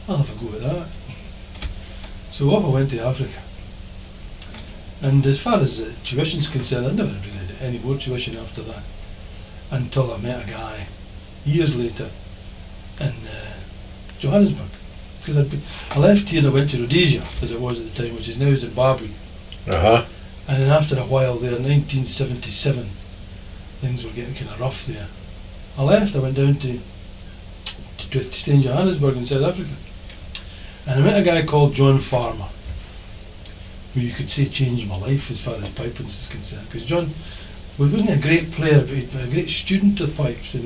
I'll have a go at that. So off I went to Africa. And as far as tuition's concerned, I never really had any more tuition after that, until I met a guy years later in Johannesburg. Because I left here and I went to Rhodesia, as it was at the time, which is now Zimbabwe. Uh-huh. And then after a while there, in 1977, things were getting kind of rough there. I left, I went down to stay in Johannesburg in South Africa. And I met a guy called John Farmer, who you could say changed my life as far as piping is concerned. Because John wasn't a great player, but he'd been a great student of pipes, and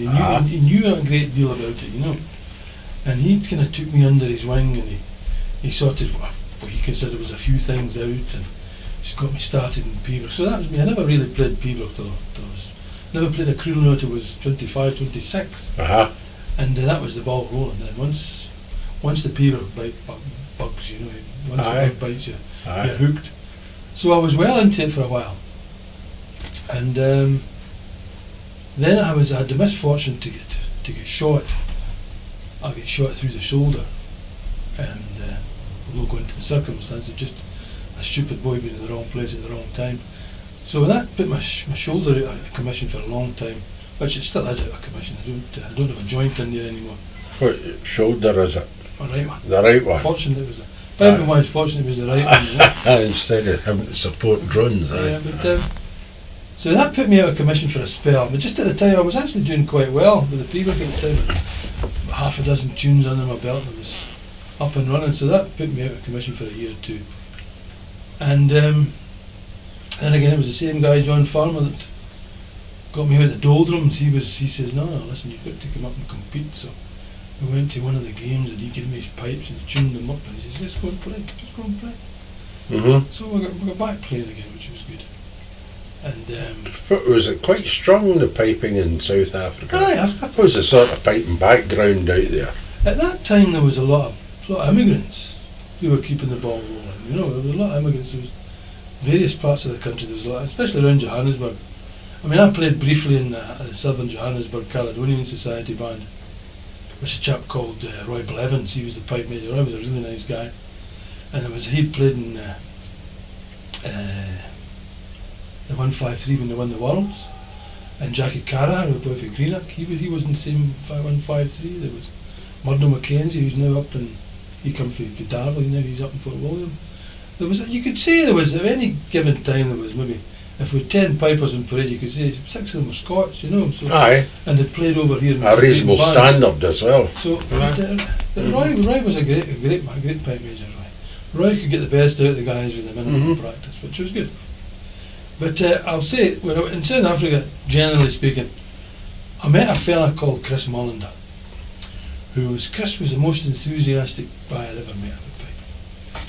he knew a great deal about it, you know. And he kind of took me under his wing, and he sorted what he considered was a few things out, and he's got me started in Pipers'Persuasion. So that was me. I never really played Pipers'Persuasion till I was, never played a creel note till I was 25, 26. Uh-huh. And that was the ball rolling. Then once the Pipers'Persuasion bite bugs, you know, once the bug bites you, you're hooked. So I was well into it for a while. And then I had the misfortune to get shot. I get shot through the shoulder, and we'll not go into the circumstances, just a stupid boy being in the wrong place at the wrong time. So that put my shoulder out of commission for a long time, which it still is out of commission. I don't have a joint in there anymore. What shoulder is it? My right one. The right one? Fortunately it was fortunately it was the right one. You know? Instead of having to support drones. Yeah, but so that put me out of commission for a spell. But just at the time I was actually doing quite well with the Pipers'Persuasion at the time. Half a dozen tunes under my belt and was up and running, so that put me out of commission for a year or two. And then again, it was the same guy, John Farmer, that got me out of the doldrums. He says, no, listen, you've got to come up and compete. So we went to one of the games and he gave me his pipes and tuned them up, and he says, just go and play. Mm-hmm. So we got back playing again, which was good. And but was it quite strong, the piping in South Africa? Aye, What was the sort of piping background out there? At that time there was a lot of immigrants who were keeping the ball rolling. You know, there was a lot of immigrants. There was various parts of the country. There was a lot, especially around Johannesburg. I mean, I played briefly in the Southern Johannesburg Caledonian Society band, which a chap called Roy Blevins. He was the pipe major. Roy was a really nice guy, and he'd played in the 153 when they won the Worlds, and Jackie Carragher, who played for Greenock, he was in the same 153. There was Murdo Mackenzie, who's now up in, he come from Darley now, he's up in Fort William. There was, you could say there was, at any given time, there was maybe, if we had 10 pipers in parade, you could say 6 of them were Scots, you know. So, aye. And they played over here. A reasonable standard as well. So, Roy was a great pipe major. Roy could get the best out of the guys with the minimum practice, which was good. But I'll say, in South Africa, generally speaking, I met a fella called Chris Mullender, Chris was the most enthusiastic guy I'd ever met about pipe.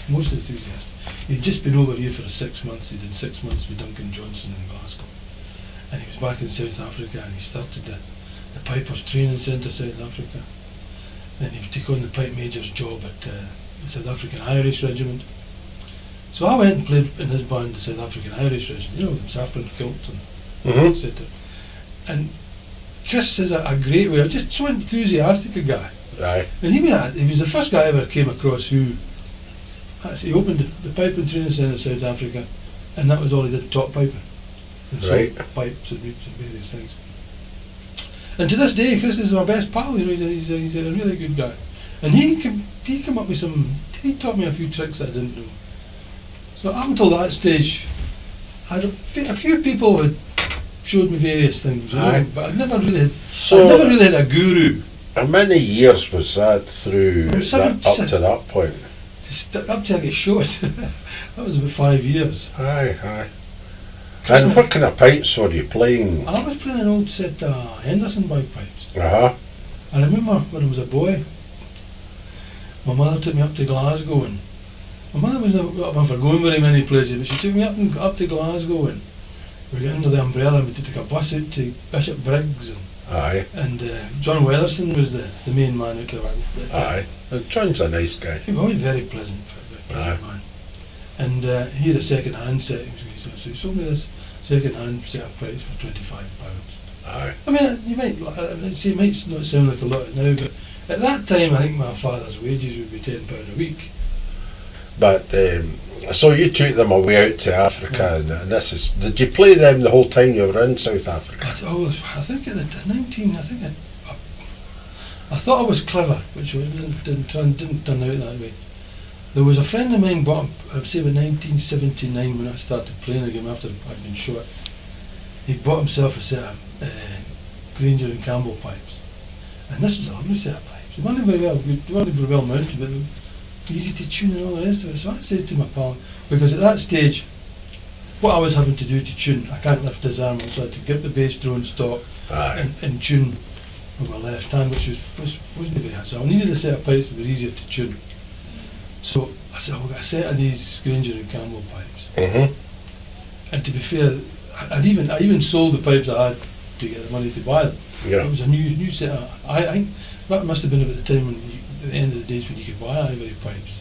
Most enthusiastic. He'd just been over here for 6 months. He did 6 months with Duncan Johnson in Glasgow. And he was back in South Africa, and he started the Pipers Training Centre South Africa. Then he would take on the pipe major's job at the South African Irish Regiment. So I went and played in his band, the South African Irish Regiment, you know, the saffron kilt and etc. And Chris is a great way, just so enthusiastic a guy. Aye. And he was the first guy I ever came across who actually opened the piping training centre in South Africa, and that was all he did, taught piping. And right. So pipes and reeds and various things. And to this day, Chris is my best pal, you know, he's a really good guy. And he came up with he taught me a few tricks that I didn't know. So up until that stage, I had a few people had showed me various things, you know, but I'd never really had a guru. How many years was that through up to that point? Up till I get shot. That was about 5 years. Aye. And what kind of pipes were you playing? I was playing an old set of Henderson bagpipes. I remember when I was a boy, my mother took me up to Glasgow, and my mother was not one for going very many places, but she took me up to Glasgow, and we got under the umbrella and we took a bus out to Bishop Briggs, and John Weatherson was the main man out there. And John's a nice guy. He was very pleasant man. And he had a second-hand set, so he sold me this second-hand set of pipes for £25. I mean, it might not sound like a lot now, but At that time, I think my father's wages would be £10 a week. But so you took them away out to Africa, and this is. Did you play them the whole time you were in South Africa? I think at the 19, I think I thought I was clever, which didn't turn out that way. There was a friend of mine bought, I'd say in 1979 when I started playing again after I'd been shot. He bought himself a set of Granger and Campbell pipes, and this was a lovely set of pipes. They weren't very well mounted, but easy to tune and all the rest of it. So I said to my pal, because at that stage, what I was having to do to tune, I can't lift his arm, so I had to get the bass drone stop and tune with my left hand, which wasn't very hard. So I needed a set of pipes that were easier to tune. So I said, I've got a set of these Granger and Campbell pipes. Mm-hmm. And to be fair, I even sold the pipes I had to get the money to buy them. Yeah. It was a new set of, I think that must have been about the time when at the end of the days when you could buy ivory pipes.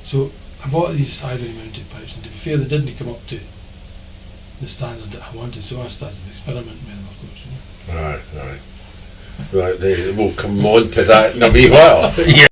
So I bought these ivory mounted pipes, and to be fair, they didn't come up to the standard that I wanted, so I started experimenting with them, of course. You know. Right. We'll come on to that in a wee while. Yeah.